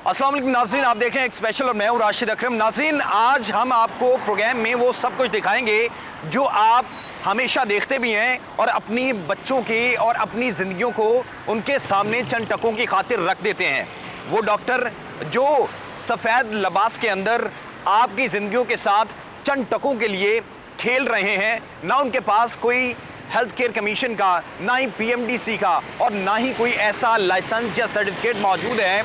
अस्सलाम वालेकुम नाज़रीन, आप देख रहे हैं एक स्पेशल और मैं हूँ राशिद अकरम। नाज़रीन, आज हम आपको प्रोग्राम में वो सब कुछ दिखाएंगे जो आप हमेशा देखते भी हैं और अपनी बच्चों की और अपनी ज़िंदगियों को उनके सामने चंद टकों की खातिर रख देते हैं। वो डॉक्टर जो सफ़ेद लिबास के अंदर आपकी ज़िंदगियों के साथ चंद टकों के लिए खेल रहे हैं। ना उनके पास कोई हेल्थ केयर कमीशन का, ना ही PMDC का और ना ही कोई ऐसा लाइसेंस या सर्टिफिकेट मौजूद है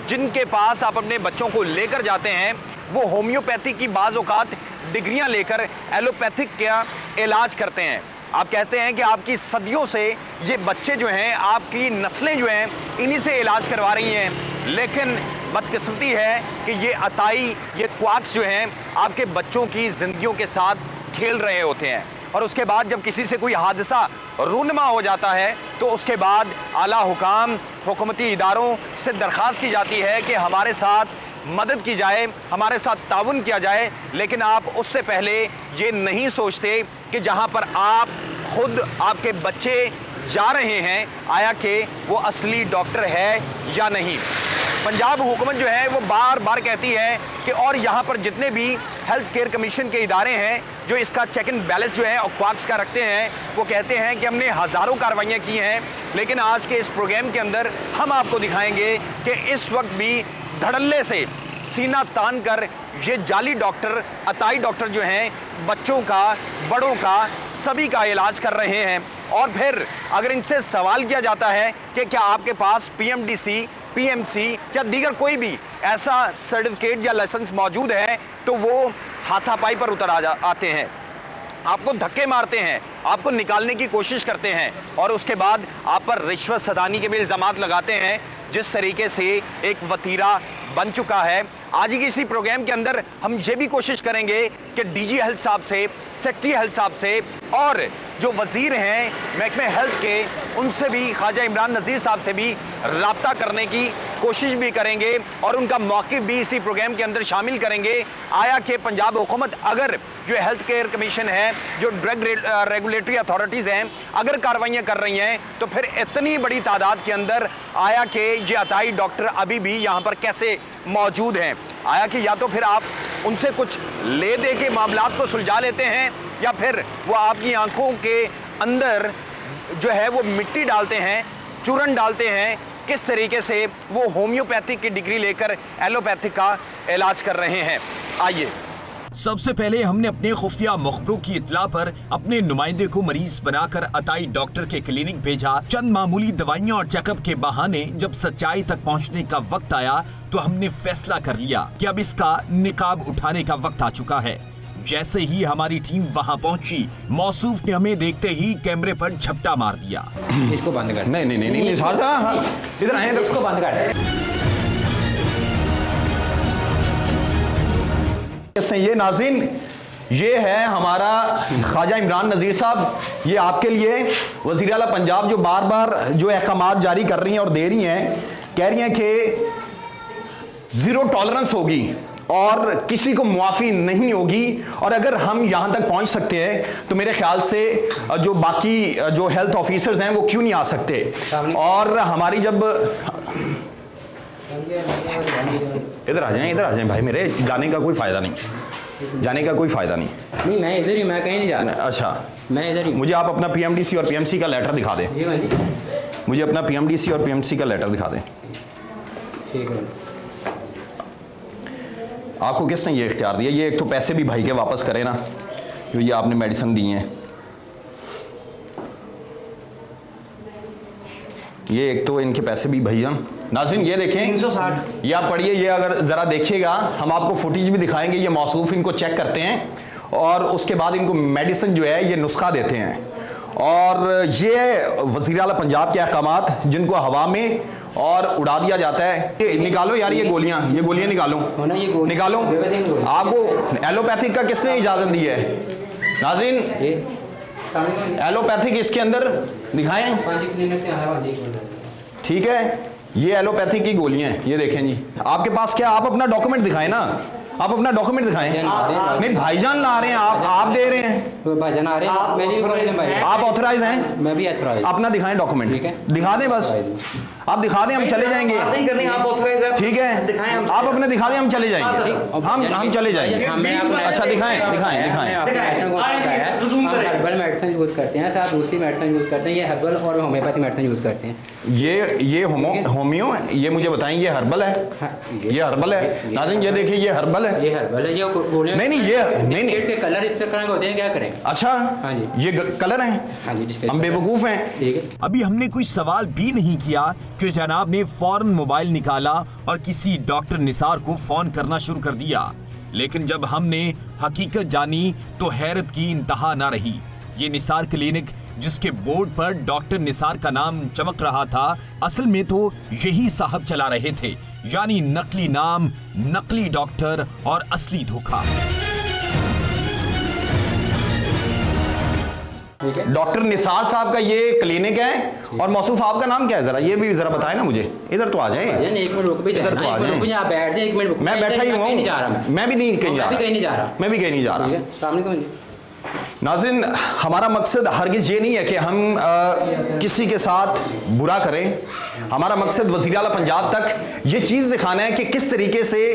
जिनके पास आप अपने बच्चों को लेकर जाते हैं। वो होम्योपैथी की बाज़ औक़ात डिग्रियां लेकर एलोपैथिक का इलाज करते हैं। आप कहते हैं कि आपकी सदियों से ये बच्चे जो हैं, आपकी नस्लें जो हैं, इन्हीं से इलाज करवा रही हैं। लेकिन बदकिस्मती है कि ये अताई, ये क्वाक्स जो हैं आपके बच्चों की ज़िंदगियों के साथ खेल रहे होते हैं। और उसके बाद जब किसी से कोई हादसा रूनमा हो जाता है तो उसके बाद आला हुकाम, हुकूमती इदारों से दरख्वास्त की जाती है कि हमारे साथ मदद की जाए, हमारे साथ ताउन किया जाए। लेकिन आप उससे पहले ये नहीं सोचते कि जहाँ पर आप खुद, आपके बच्चे जा रहे हैं, आया कि वो असली डॉक्टर है या नहीं। पंजाब हुकूमत जो है वो बार बार कहती है कि और यहाँ पर जितने भी हेल्थ केयर कमीशन के इदारे हैं जो इसका चेक एंड बैलेंस जो है और क्वाक्स का रखते हैं, वो कहते हैं कि हमने हज़ारों कार्रवाइयाँ की हैं। लेकिन आज के इस प्रोग्राम के अंदर हम आपको दिखाएंगे कि इस वक्त भी धड़ल्ले से सीना तान कर ये जाली डॉक्टर, अताई डॉक्टर जो हैं बच्चों का, बड़ों का, सभी का इलाज कर रहे हैं। और फिर अगर इनसे सवाल किया जाता है कि क्या आपके पास PMDC, PMC या दीगर कोई भी ऐसा सर्टिफिकेट या लाइसेंस मौजूद है, तो वो हाथापाई पर उतर आते हैं, आपको धक्के मारते हैं, आपको निकालने की कोशिश करते हैं और उसके बाद आप पर रिश्वत सदानी के भी इल्ज़ामात लगाते हैं। जिस तरीके से एक वतीरा बन चुका है, आज ही इसी प्रोग्राम के अंदर हम ये भी कोशिश करेंगे कि DG हेल्थ साहब से, सेक्रेटरी हेल्थ साहब से और जो वज़ीर हैं महकमे हेल्थ के, उनसे भी, ख्वाजा इमरान नज़ीर साहब से भी रब्ता करने की कोशिश भी करेंगे और उनका मौक़िफ़ भी इसी प्रोग्राम के अंदर शामिल करेंगे। आया कि पंजाब हुकूमत अगर जो हेल्थ केयर कमीशन है, जो ड्रग रेगुलेटरी अथॉरिटीज़ हैं, अगर कार्रवाइयाँ कर रही हैं तो फिर इतनी बड़ी तादाद के अंदर आया कि ये अताई डॉक्टर अभी भी यहाँ पर कैसे मौजूद हैं। आया कि या तो फिर आप उनसे कुछ ले दे के मामलात को सुलझा लेते हैं या फिर वो आपकी आंखों के अंदर जो है वो मिट्टी डालते हैं, चूरन डालते हैं। किस तरीके से वो होम्योपैथिक की डिग्री लेकर एलोपैथिक का इलाज कर रहे हैं, आइए। सबसे पहले हमने अपने खुफिया मुखबरों की इत्तला पर अपने नुमाइंदे को मरीज बनाकर अताई डॉक्टर के क्लिनिक भेजा। चंद मामूली दवाइयां और चेकअप के बहाने जब सच्चाई तक पहुंचने का वक्त आया तो हमने फैसला कर लिया कि अब इसका निकाब उठाने का वक्त आ चुका है। जैसे ही हमारी टीम वहां पहुंची, मौसूफ ने हमें देखते ही कैमरे पर झपटा मार दिया। इसको बंद कर। नहीं, इधर आए, इसको बंद कर। ये नाज़रीन, ये है हमारा ख्वाजा इमरान नज़ीर साहब। ये आपके लिए वज़ीर आला पंजाब जो बार बार जो अहकामात जारी कर रही हैं और दे रही हैं, कह रही हैं कि ज़ीरो टॉलरेंस होगी और किसी को मुआफ़ी नहीं होगी। और अगर हम यहाँ तक पहुँच सकते हैं तो मेरे ख्याल से जो बाकी जो हेल्थ ऑफिसर्स हैं वो क्यों नहीं आ सकते। और हमारी जब इधर आ जाएं भाई मेरे, जाने का कोई फ़ायदा नहीं, नहीं मैं इधर ही, मैं कहीं नहीं जा रहा। अच्छा, मैं इधर ही। मुझे आप अपना PMDC और PMC का लेटर दिखा दें। मुझे अपना PMDC और PMC का लेटर दिखा दें। ठीक है। आपको किसने ये इख्तियार दिया? ये एक तो पैसे भी भाई के वापस करें ना, जो ये आपने मेडिसिन दी हैं। ये एक तो इनके पैसे भी भैया। नाज़रीन ये देखें, 360, ये आप पढ़िए, ये अगर ज़रा देखिएगा, हम आपको फुटेज भी दिखाएंगे। ये मौसूफ इनको चेक करते हैं और उसके बाद इनको मेडिसिन जो है ये नुस्खा देते हैं। और ये वज़ीर आला पंजाब के अहकामात जिनको हवा में और उड़ा दिया जाता है। निकालो यार ये गोलियां निकालो, निकालो। आपको एलोपैथिक का किसने इजाज़त दी है? नाज़रीन एलोपैथिक इसके अंदर दिखाएं, ठीक है। ये एलोपैथिक की गोलियां हैं, ये देखें जी। आपके पास क्या, आप अपना डॉक्यूमेंट दिखाएं ना, आप अपना डॉक्यूमेंट दिखाएं। नहीं भाईजान ला रहे हैं, आप दे रहे हैं, तो भाईजान आ रहे हैं, मेरी भी कॉलेज में भाई आप ऑथराइज हैं, मैं भी ऑथराइज। अपना दिखाएं डॉक्यूमेंट, ठीक है। दिखा दें बस, आप दिखा दें, हम चले जाएंगे। ठीक है, आप अपने दिखा दें, हम चले जाएंगे, हम चले जाएंगे। अच्छा दिखाएं। हर्बल मेडिसिन यूज करते हैं, साथ दूसरी मेडिसिन यूज करते हैं, ये हर्बल और होम्योपैथी मेडिसिन यूज करते हैं। ये होमियो है, ये मुझे बताएं, ये हर्बल है? ये हर्बल है नाज़रीन, ये देखिए ये हर्बल है, ये हर्बल है, ये गोलियां नहीं ये नहीं इसके कलर इस तरह के होते हैं, क्या करें। अच्छा हाँ जी, ये कलर है, हाँ जी, हम बेवकूफ हैं। ठीक है। अभी हमने कोई सवाल भी नहीं किया कि जनाब ने फौरन मोबाइल निकाला और किसी डॉक्टर निसार को फोन करना शुरू कर दिया। लेकिन जब हमने हकीकत जानी तो हैरत की इंतहा ना रही। ये निसार क्लिनिक जिसके बोर्ड पर डॉक्टर निसार का नाम चमक रहा था, असल में तो यही साहब चला रहे थे, यानी नकली नाम, नकली डॉक्टर और असली धोखा। डॉक्टर निसार साहब का ये क्लिनिक है, और मौसूफ आपका नाम क्या है, जरा ये भी जरा बताएं ना मुझे। इधर तो आ जाएं, एक मिनट रुक भी इधर तो आ जाएं, आप बैठ जाए, एक मिनट। मैं बैठा ही हूँ, मैं भी नहीं कहीं जा रहा, मैं भी कहीं नहीं जा रहा। अस्सलाम वालेकुम। नाज़रीन, हमारा मकसद हरगिज़ ये नहीं है कि हम किसी के साथ बुरा करें। हमारा मकसद वज़ीर आला पंजाब तक ये चीज़ दिखाना है कि किस तरीके से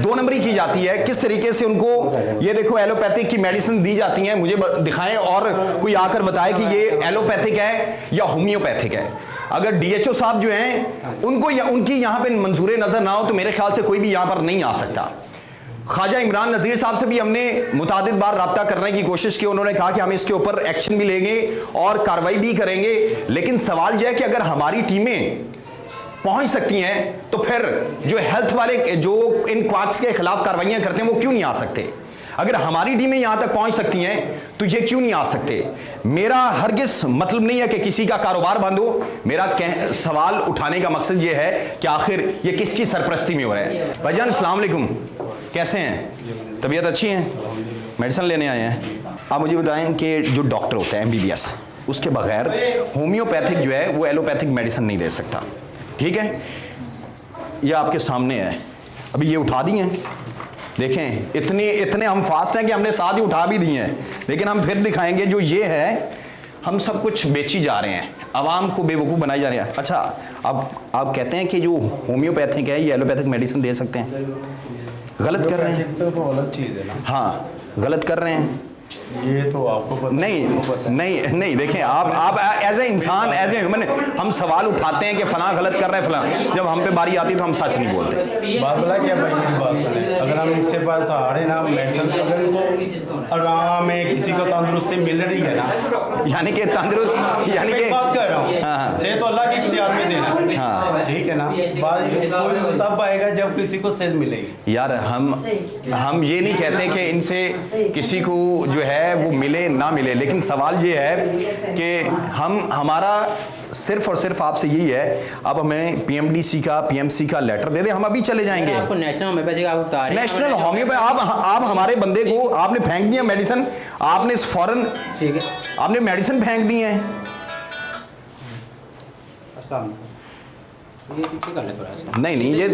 दो नंबरी की जाती है, किस तरीके से उनको ये देखो एलोपैथिक की मेडिसिन दी जाती हैं, मुझे दिखाएं और कोई आकर बताए कि ये एलोपैथिक है या होम्योपैथिक है। अगर DHO साहब जो हैं उनको उनकी यहाँ पे मंजूर नज़र ना हो तो मेरे ख्याल से कोई भी यहाँ पर नहीं आ सकता। ख्वाजा इमरान नज़ीर साहब से भी हमने मुतादिद बार रब्ता करने की कोशिश की, उन्होंने कहा कि हम इसके ऊपर एक्शन भी लेंगे और कार्रवाई भी करेंगे। लेकिन सवाल यह है कि अगर हमारी टीमें पहुंच सकती हैं तो फिर जो हेल्थ वाले जो इन क्वाक्स के खिलाफ कार्रवाइयां करते हैं वो क्यों नहीं आ सकते? अगर हमारी टीमें यहां तक पहुंच सकती हैं तो ये क्यों नहीं आ सकते? मेरा हरगिज मतलब नहीं है कि किसी का कारोबार बंद हो, मेरा सवाल उठाने का मकसद ये है कि आखिर ये किसकी सरपरस्ती में हो रहा है। भाईजान अस्सलाम वालेकुम, कैसे हैं? तबीयत अच्छी है? मेडिसिन लेने आए हैं? आप मुझे बताएं कि जो डॉक्टर होता है MBBS, उसके बगैर होम्योपैथिक जो है वो एलोपैथिक मेडिसिन नहीं दे सकता। ठीक है, ये आपके सामने है, अभी ये उठा दी हैं, देखें इतने हम फास्ट हैं कि हमने साथ ही उठा भी दी हैं, लेकिन हम फिर दिखाएंगे। जो ये है हम सब कुछ बेची जा रहे हैं, आवाम को बेवकूफ़ बनाई जा रहे हैं। अच्छा, आप कहते हैं कि जो होम्योपैथिक है ये एलोपैथिक मेडिसिन दे सकते हैं, गलत कर रहे हैं। तो अलग चीज़ है ना। हाँ, गलत कर रहे हैं। ये तो आपको पता नहीं देखें, आप एज ए इंसान, एज ए ह्यूमन हम सवाल उठाते हैं कि फलां गलत कर रहे हैं फलां, जब हम पे बारी आती है तो हम सच नहीं बोलते। बात बोला क्या भाई, मेरी बात सुने, अगर हम इनसे पास आ रहे ना मेडिसिन, अगर इनको आराम में किसी को तंदुरुस्ती मिल रही है ना, यानी कि तंदुरुस्त, यानी कि बात कर रहा हूँ, सेहत तो अल्लाह के इख्तियार में देना। हाँ, ठीक है ना, बात तब आएगा जब किसी को सेहत मिलेगी। यार हम ये नहीं कहते कि इनसे किसी को जो है वो मिले ना मिले, लेकिन सवाल ये है कि हमारा सिर्फ और सिर्फ आपसे यही है, आप हमें PMDC का PMC का लेटर दे दें, हम अभी चले जाएंगे। आपको नेशनल होम्योपैथी का उतार, नेशनल होम्योपैथी, आप हमारे बंदे को आपने फेंक दिया मेडिसिन, आपने फौरन आपने मेडिसिन फेंक दी है। ये पीछे कर ले थोड़ा सा। नहीं ये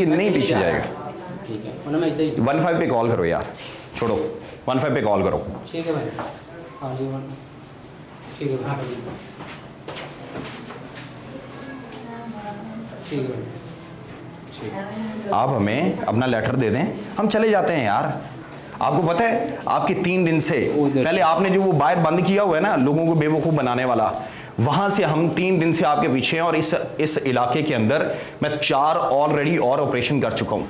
नहीं पीछे जाएगा। ठीक है, उन्हें मैं इधर ही 15 पे कॉल करो यार, छोड़ो 15 पे कॉल करो। ठीक है भाई, हाँ जी, ठीक है भाई, ठीक है भाई, आप हमें अपना लेटर दे दें, हम चले जाते हैं यार। आपको पता है आपके 3 दिन से पहले आपने जो वो बाहर बंद किया हुआ है ना लोगों को बेवकूफ़ बनाने वाला, वहाँ से हम 3 दिन से आपके पीछे हैं, और इस इलाके के अंदर मैं 4 ऑलरेडी और ऑपरेशन कर चुका हूँ।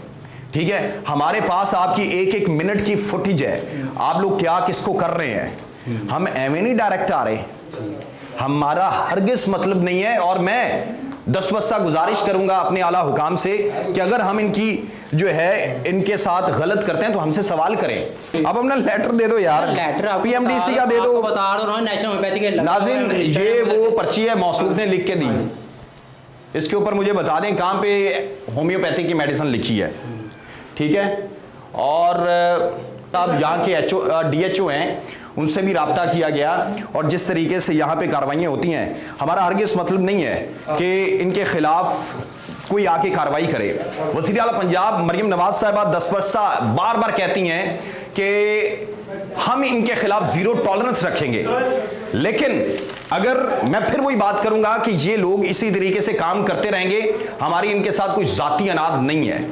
ठीक है, हमारे पास आपकी एक मिनट की फुटेज है, आप लोग क्या किसको कर रहे हैं। हम एवं नहीं डायरेक्ट आ रहे, हमारा हरगिज मतलब नहीं है। और मैं दस्तबस्ता गुजारिश करूंगा अपने आला हुकाम से कि अगर हम इनकी जो है इनके साथ गलत करते हैं तो हमसे सवाल करें। अब अपना लेटर दे दो यार, लेटर PMDC का दे दो। बता रहा नेशनल होम्योपैथी के नाज़रीन, ये वो पर्ची है मौसूफ ने लिख के दी, इसके ऊपर मुझे बता दें कहाँ पे होम्योपैथी की मेडिसिन लिखी है। ठीक है, और अब यहाँ के DHO हैं उनसे भी राब्ता किया गया, और जिस तरीके से यहाँ पे कार्रवाइयाँ होती हैं, हमारा हरगिज़ मतलब नहीं है कि इनके खिलाफ कोई आके कार्रवाई करे। वज़ीर आला पंजाब मरियम नवाज साहिबा 10 वर्षा बार बार कहती हैं कि हम इनके खिलाफ जीरो टॉलरेंस रखेंगे, लेकिन अगर मैं फिर वही बात करूंगा कि ये लोग इसी तरीके से काम करते रहेंगे, हमारी इनके साथ कोई जाती अनाद नहीं है।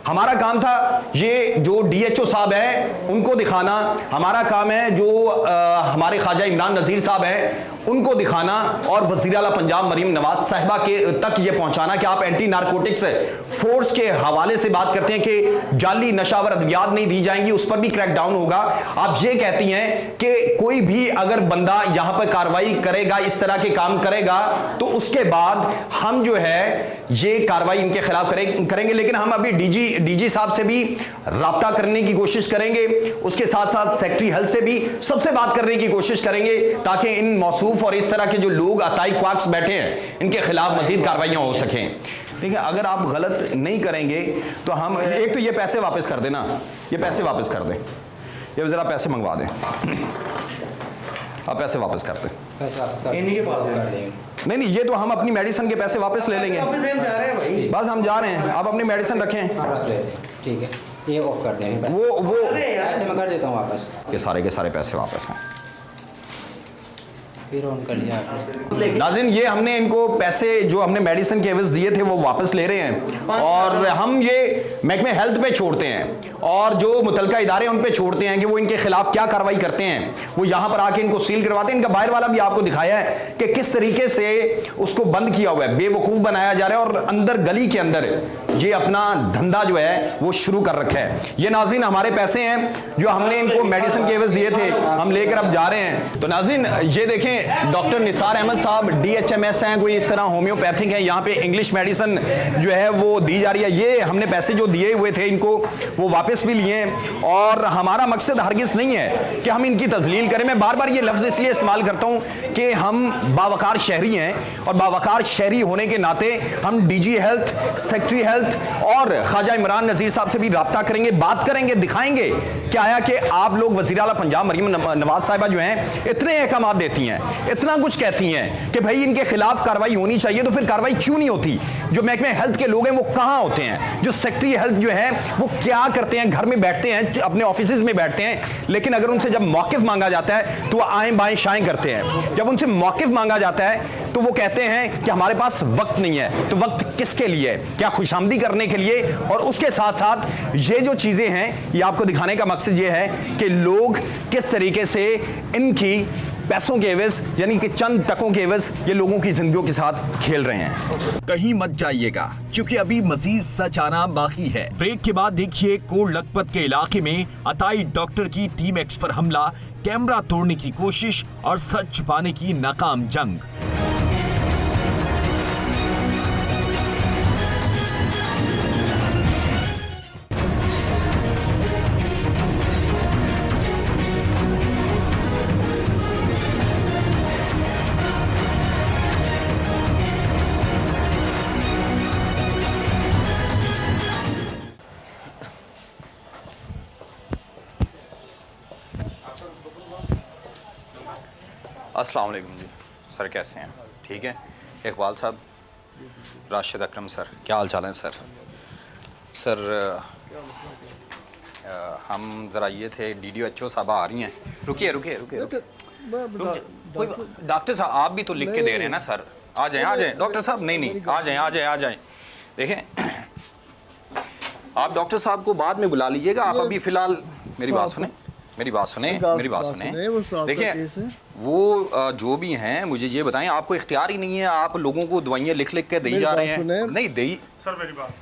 हमारा काम था ये जो डीएचओ साहब है उनको दिखाना, हमारा काम है जो हमारे ख्वाजा इमरान नज़ीर साहब हैं उनको दिखाना, और वज़ीर आला पंजाब मरियम नवाज साहिबा के तक ये पहुंचाना कि आप एंटी नारकोटिक्स फोर्स के हवाले से बात करते हैं कि जाली नशावर अद्वियात नहीं दी जाएंगी, उस पर भी क्रैकडाउन होगा। आप ये कहती हैं कि कोई भी अगर बंदा यहां पर कार्रवाई करेगा, इस तरह के काम करेगा, तो उसके बाद हम जो है ये कार्रवाई इनके खिलाफ करेंगे। लेकिन हम अभी डीजी साहब से भी राब्ता करने की कोशिश करेंगे, उसके साथ साथ सेक्रेटरी हेल्थ से भी सबसे बात करने की कोशिश करेंगे, ताकि इन मौसूफ और इस तरह के जो लोग अताई क्वाक्स बैठे हैं इनके खिलाफ मजीद कार्रवाइयां हो सकें। ठीक है, अगर आप गलत नहीं करेंगे तो हम एक तो ये पैसे वापस कर देना, ये पैसे वापस कर दें, ये जरा पैसे मंगवा दें, आप पैसे वापस कर दें। इन्हीं के पास कर देंगे। नहीं, ये तो हम अपनी मेडिसिन के पैसे वापस ले लेंगे, बस हम जा रहे हैं, आप अपनी मेडिसिन रखें। रख लेते हैं, ठीक है, ये ऑफ कर देंगे। वो ऐसे मैं कर देता हूँ वापस, ये सारे के सारे पैसे वापस हैं। फिर ऑन कर लिया आपने। नाज़रीन, ये हमने इनको पैसे जो हमने मेडिसिन के एवज दिए थे वो वापस ले रहे हैं, और हम ये महकमे हेल्थ पे छोड़ते हैं और जो मुतलका इदारे उन पे छोड़ते हैं कि वो इनके खिलाफ क्या कार्रवाई करते हैं। वो यहाँ पर आके इनको सील करवाते हैं। इनका बाहर वाला भी आपको दिखाया है कि किस तरीके से उसको बंद किया हुआ है, बेवकूफ़ बनाया जा रहा है, और अंदर गली के अंदर ये अपना धंधा जो है वो शुरू कर रखा है। ये नाज़रीन हमारे पैसे हैं जो हमने इनको मेडिसिन के एवज दिए थे, हम लेकर अब जा रहे हैं। तो नाज़रीन ये देखें, डॉक्टर निसार अहमद साहब DHMS हैं, कोई इस तरह होम्योपैथिक है, यहाँ पे इंग्लिश मेडिसिन जो है वो दी जा रही है। ये हमने पैसे जो दिए हुए थे इनको वो वापस भी लिए, और हमारा मकसद हरगिज़ नहीं है कि हम इनकी तजलील करें। मैं बार बार ये लफ्ज़ इसलिए इस्तेमाल करता हूँ कि हम बावकार शहरी हैं, और बावकार शहरी होने के नाते हम DG हेल्थ, सेक्रेटरी हेल्थ और ख्वाजा इमरान नज़ीर साहब से भी रब्ता करेंगे, बात करेंगे, दिखाएंगे कि आया कि आप लोग वज़ीर आला पंजाब मरियम नवाज साहिबा जो हैं इतने अहकाम देती हैं, इतना कुछ कहती हैं कि भाई इनके खिलाफ कार्रवाई होनी चाहिए, तो फिर कार्रवाई क्यों नहीं होती? जो महकमे हेल्थ के लोग हैं वो कहाँ होते हैं? जो सेक्रेटरी हेल्थ जो है वो क्या करते हैं? घर में बैठते हैं, अपने ऑफिसेज में बैठते हैं, लेकिन अगर उनसे जब मौक़िफ़ मांगा जाता है तो वो आएँ बाएँ शाएँ करते हैं। जब उनसे मौक़िफ़ मांगा जाता है तो वो कहते हैं कि हमारे पास वक्त नहीं है। तो वक्त किसके लिए है? क्या खुशामदी करने के लिए? और उसके साथ साथ ये जो चीज़ें हैं ये आपको दिखाने का मकसद ये है कि लोग किस तरीके से इनकी पैसों के एवज, यानी कि चंद टकों के एवज, ये लोगों की जिंदगियों के साथ खेल रहे हैं। कहीं मत जाइएगा, क्योंकि अभी मजीद सच आना बाकी है। ब्रेक के बाद देखिए कोट लखपत के इलाके में अताई डॉक्टर की टीम एक्स पर हमला, कैमरा तोड़ने की कोशिश और सच छुपाने की नाकाम जंग। अस्सलाम वालेकुम जी सर, कैसे हैं? ठीक है। इकबाल साहब, राशिद अकरम सर, क्या हाल चाल है सर? सर हम ज़रा ये थे, DDHO साहब आ रही हैं। रुकिए डॉक्टर साहब, आप भी तो लिख के दे रहे हैं ना सर। आ जाएं डॉक्टर साहब। नहीं आ जाएं। देखें, आप डॉक्टर साहब को बाद में बुला लीजिएगा, आप अभी फ़िलहाल मेरी बात सुने। देखिए, वो जो भी हैं मुझे ये बताएं, आपको इख्तियार ही नहीं है, आप लोगों को दवाइयाँ लिख के दी जा रहे हैं। नहीं दी सर,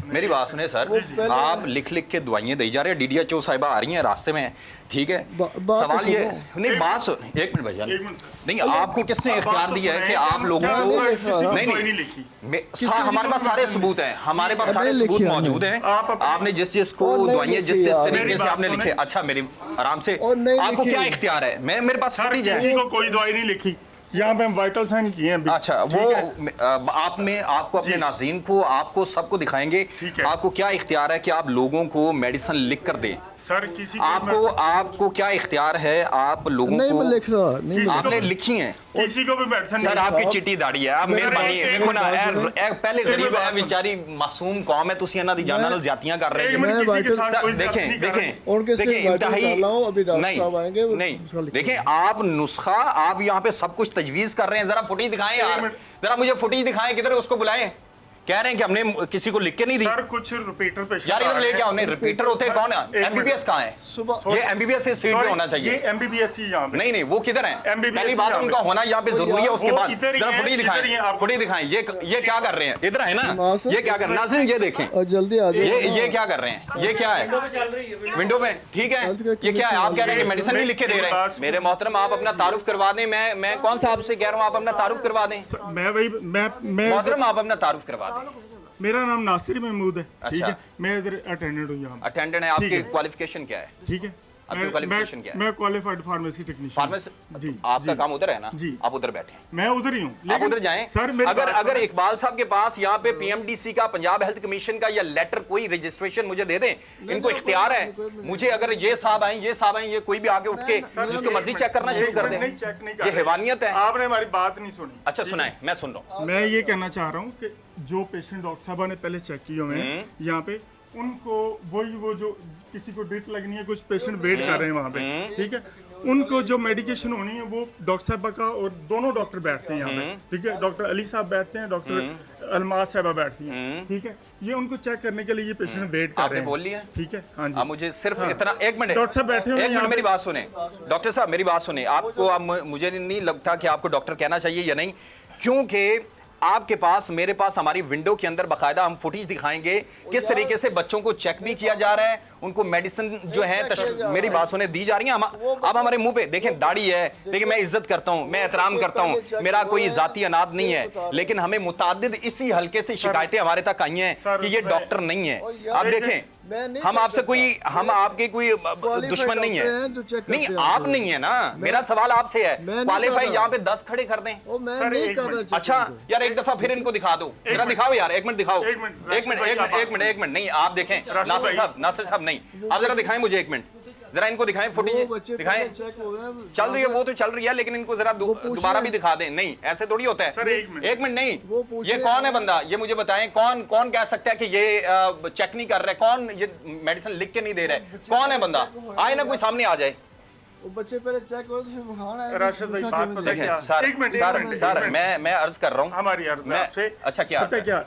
मेरी बात सुने सर, आप लिख के दवाइयाँ दी जा रहे हैं। DDHO साहिबा आ रही हैं रास्ते में, ठीक है। सवाल ये नहीं, बात सुन, एक मिनट भैया, नहीं आपको किसने इख्तियार दिया है कि आप लोगों को नहीं, हमारे पास सारे सबूत हैं, हमारे पास सारे सबूत मौजूद हैं। आपने जिसको दवाइयाँ जिस तरीके से आपने लिखे, अच्छा मेरी आराम से, आपको क्या इख्तियार है? मेरे पास फुटेज है। कोई दवाई नहीं लिखी, यहाँ पे हम वाइटल साइन किए हैं। अच्छा, वो आपको अपने नाज़रीन को, आपको सबको दिखाएंगे। आपको क्या इख्तियार है कि आप लोगों को मेडिसिन लिख कर दें? सर किसी को आपको क्या इख्तियार है आप लोगों नहीं को मैं लिख रहा नहीं आपने लिखी है किसी को भी मेडिसिन सर आपकी चिट्ठी दाड़ी है आप मेहरबानी देखो ना पहले गरीब है बेचारी मासूम कौम है तुसी ਇਹਨਾਂ ਦੀ ਜਾਨਾਂ ਨਾਲ ਜ਼ਿਆਤੀਆਂ कर रहे मैं हैं वाइटल देखें उनके से वाइटल कर रहा हूं अभी डॉक्टर साहब आएंगे वो नहीं नुस्खा लिखेंगे। देखें आप नुस्खा आप यहाँ पे सब कुछ तजवीज कर रहे हैं जरा फुटेज दिखाएं यार जरा मुझे फुटेज दिखाएं किधर उसको बुलाएं कह रहे हैं कि हमने किसी को लिख के नहीं दी सर कुछ रिपीटर पेशेंट यार इधर लेके आओ नहीं रिपीटर होते कौन है एमबीबीएस कहाँ है सुबह ये एमबीबीएस से सीट पे होना ये चाहिए एमबीबीएस ही यहाँ पे नहीं नहीं वो किधर है MBBS पहली बात यहाँ पे। उनका होना यहाँ पे जरूरी है उसके वो बाद इधर ही जरा है, फुटेज इधर ही है, दिखाएं आप- फुटेज दिखाएं ये क्या कर रहे हैं इधर है ना ये क्या कर नाज़रीन ये देखें और जल्दी आ जाओ ये क्या कर रहे हैं ये क्या है विंडो में ठीक है ये क्या है आप कह रहे हैं कि मेडिसिन नहीं लिख के दे रहे हैं मेरे मोहतरम आप अपना तारुफ करवा दें मैं कौन सा आपसे कह रहा हूँ आप अपना तारुफ करवा दें मैं मोहतरम आप अपना तारुफ करवा दें मेरा नाम नासिर महमूद है ठीक अच्छा। है मैं इधर अटेंडेंट हूँ यहाँ पे। अटेंडेंट है ठीक आपकी है। क्वालिफिकेशन क्या है ठीक है आपकी qualification क्या है? मैं क्वालिफाइड फार्मेसी टेक्नीशियन फार्मेसी आपका काम उधर है ना जी। आप उधर बैठे मैं उधर ही हूँ आप लेकिन उधर जाएं सर मेरी अगर बात अगर सुनो। इकबाल साहब के पास यहाँ पे पीएमडीसी का पंजाब हेल्थ कमीशन का या लेटर कोई रजिस्ट्रेशन मुझे दे दें इनको इख्तियार है मुझे अगर ये साहब आए ये कोई भी आगे उठ के जिसको मर्जी चेक करना शुरू कर दें नहीं चेक नहीं कर ये रहे। हैवानियत है आपने हमारी बात नहीं सुनी अच्छा सुनाए मैं सुन रहा हूँ मैं ये कहना चाह रहा हूँ कि जो पेशेंट डॉक्टर साहब ने पहले चेक किए हुए हैं यहाँ पे उनको वो जो किसी को ड्रिप लगनी है कुछ पेशेंट वेट कर रहे हैं वहाँ पे ठीक है उनको जो मेडिकेशन होनी है वो डॉक्टर साहब का और दोनों डॉक्टर बैठते हैं यहाँ पे ठीक है डॉक्टर अली साहब बैठते हैं डॉक्टर अलमाज साहबा बैठती हैं ठीक है ये उनको चेक करने के लिए ये पेशेंट वेट कर आपने रहे हैं बोल लिया ठीक है हाँ जी आप मुझे सिर्फ इतना एक मिनट डॉक्टर साहब बैठे हुए हैं एक यहाँ मिनट मेरी पे। बात सुने डॉक्टर साहब मेरी बात सुने आपको अब मुझे नहीं लगता कि आपको डॉक्टर कहना चाहिए या नहीं क्योंकि आपके पास मेरे पास हमारी विंडो के अंदर बाकायदा हम फुटेज दिखाएंगे किस तरीके से बच्चों को चेक भी किया जा रहा है उनको मेडिसिन जो है मेरी बात सुने दी जा रही है अब हमारे मुंह पे देखें दाढ़ी है देखिए मैं इज्जत करता हूं मैं एहतराम करता हूं मेरा कोई जाती अनाद नहीं है लेकिन हमें मुतादिद इसी हल्के से शिकायतें हमारे तक आई हैं कि ये डॉक्टर नहीं है आप देखें हम आपसे कोई हम आपके कोई दुश्मन नहीं है नहीं आप नहीं है ना मेरा सवाल आपसे है क्वालिफाई यहाँ पे 10 खड़े कर दें ओ मैं सर, नहीं एक कर मिनट। रहा अच्छा यार एक दफा फिर इनको दिखा दो जरा दिखाओ यार एक मिनट दिखाओ एक मिनट, एक मिनट नहीं आप देखें नासिर साहब नहीं आप जरा दिखाएं मुझे एक मिनट जरा इनको दिखाएं वो फुटेज बच्चे दिखाएं चेक हो गए चल रही है वो तो चल रही है लेकिन इनको जरा दोबारा भी दिखा दें नहीं ऐसे थोड़ी होता है सर, एक मिनट। एक मिनट नहीं वो पूछे ये कौन है बंदा ये मुझे बताएं कौन कह सकता है कि ये चेक नहीं कर रहा है कौन ये मेडिसिन लिख के नहीं दे रहा है कौन है बंदा आए ना कोई सामने आ जाए वो बच्चे पहले चेक हो तो फिर बुखार आया राशिद भाई बात पता है क्या सर एक मिनट सर मैं अर्ज कर रहा हूँ हमारी अर्ज है मैं- आपसे अच्छा, क्या पता है अर्ज है? क्या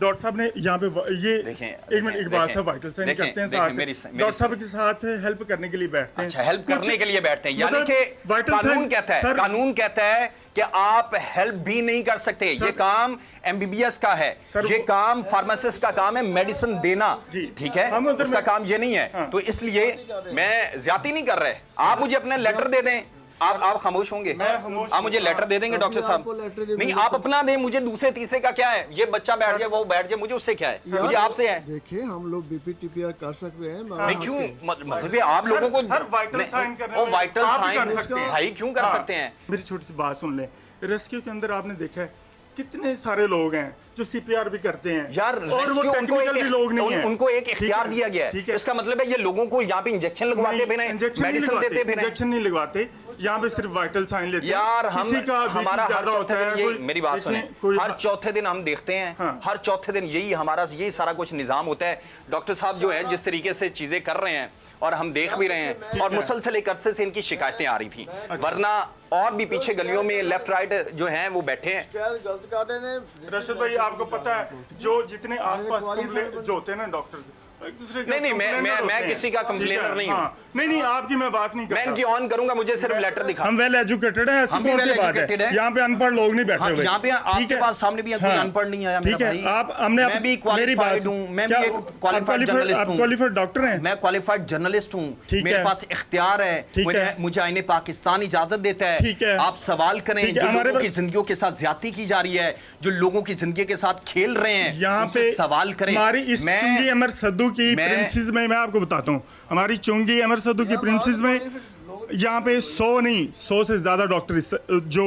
डॉक्टर साहब ने यहाँ पे ये देखें, एक मिनट इकबाल देखें, साहब वाइटल साइन देखें, करते हैं देखें, साथ मेरी- डॉक्टर साहब के साथ हेल्प करने के लिए बैठते हैं अच्छा हेल्प कुछ- करने के लिए बैठते हैं यानी मतलब कि vital कानून sign- कहता है सर- कानून कहता है कि आप हेल्प भी नहीं कर सकते ये काम एमबीबीएस का है सर, ये वो- काम फार्मासिस्ट का काम है मेडिसिन देना जी। ठीक है हम उधर उसका में- काम ये नहीं है हाँ। तो इसलिए मैं ज्यादती नहीं कर रहे आप मुझे अपने लेटर दे दें आप खामोश होंगे मैं खामोश आप मुझे लेटर दे देंगे अभी डॉक्टर आपको साहब लेटर दे नहीं देंगे। आप अपना दें मुझे दूसरे तीसरे का क्या है ये बच्चा बैठ जाए वो बैठ जाए मुझे उससे क्या है मुझे आपसे है देखिए हम लोग बीपी टीपीआर कर सकते हैं नहीं क्यों मतलब ये आप लोगों को हर वाइटल नहीं, साइन करने वो में वाइटल आप भी कर साइन सकते हैं। भाई क्यों कर हाँ, सकते हैं मेरी छोटी सी बात सुन ले रेस्क्यू के अंदर आपने देखा है कितने सारे लोग हैं जो सीपीआर भी करते हैं यार और वो rescue टेक्निकल भी लोग नहीं हैं उनको एक ठीक इख्तियार है, दिया गया है ठीक है इसका मतलब है ये लोगों को यहाँ पे इंजेक्शन लगवाते भी नहीं मेडिसिन देते भी नहीं इंजेक्शन नहीं लगवाते यहाँ पे सिर्फ वाइटल साइन लेते हैं यार हम किसी का हमारा हर ज्यादा चौथे होता है, दिन कोई- ये मेरी बात सुने देखें, कोई- हर चौथे दिन हम देखते हैं हाँ। हर चौथे दिन यही सारा कुछ निजाम होता है डॉक्टर साहब जो है जिस तरीके से चीजें कर रहे हैं और हम देख भी रहे हैं और मुसलसल एक अरसे से इनकी शिकायतें आ रही थी वरना और भी पीछे गलियों में लेफ्ट राइट जो हैं वो बैठे हैं गलत काटे ने रशीद भाई आपको पता है जो जितने आसपास कंप्लेन जो होते हैं ना डॉक्टर एक दूसरे के नहीं, मैं complainer होते हैं। किसी का ठीक है, complainer नहीं हूं। हाँ। नहीं आपकी मैं बात नहीं मैं करता इनकी ऑन करूंगा मुझे सिर्फ लेटर दिखा हम वेल एजुकेटेड हैं ऐसी हम भी कौन सी well बात educated है हैं। यहाँ पे अनपढ़ लोग नहीं बैठे हाँ, हुए यहाँ पे ठीक आपके है? पास सामने भी कोई हाँ, अनपढ़ नहीं आया मेरा ठीक है भाई। आप हमने मैं भी मेरी क्वालिफाइड बात हूँ मैं भी क्या- एक आप क्वालिफाइड जर्नलिस्ट हूँ क्वालिफाइड डॉक्टर हैं मैं क्वालिफाइड जर्नलिस्ट हूँ ठीक मेरे है। पास इख्तियार है ठीक है। मुझे आईने पाकिस्तान इजाजत देता है ठीक है। आप सवाल करें ठीक है, जो हमारे लोगों की पास- जिंदगियों के साथ ज्यादती की जा रही है जो लोगों की जिंदगी के साथ खेल रहे हैं यहाँ उनसे पे सवाल करें हमारी इस चुंगी अमर सद्दू की मैं- प्रिंसेस में मैं आपको बताता हूँ हमारी चुंगी अमर सद्दू की प्रिंसेस में यहाँ पे 100 नहीं 100 से ज्यादा डॉक्टर जो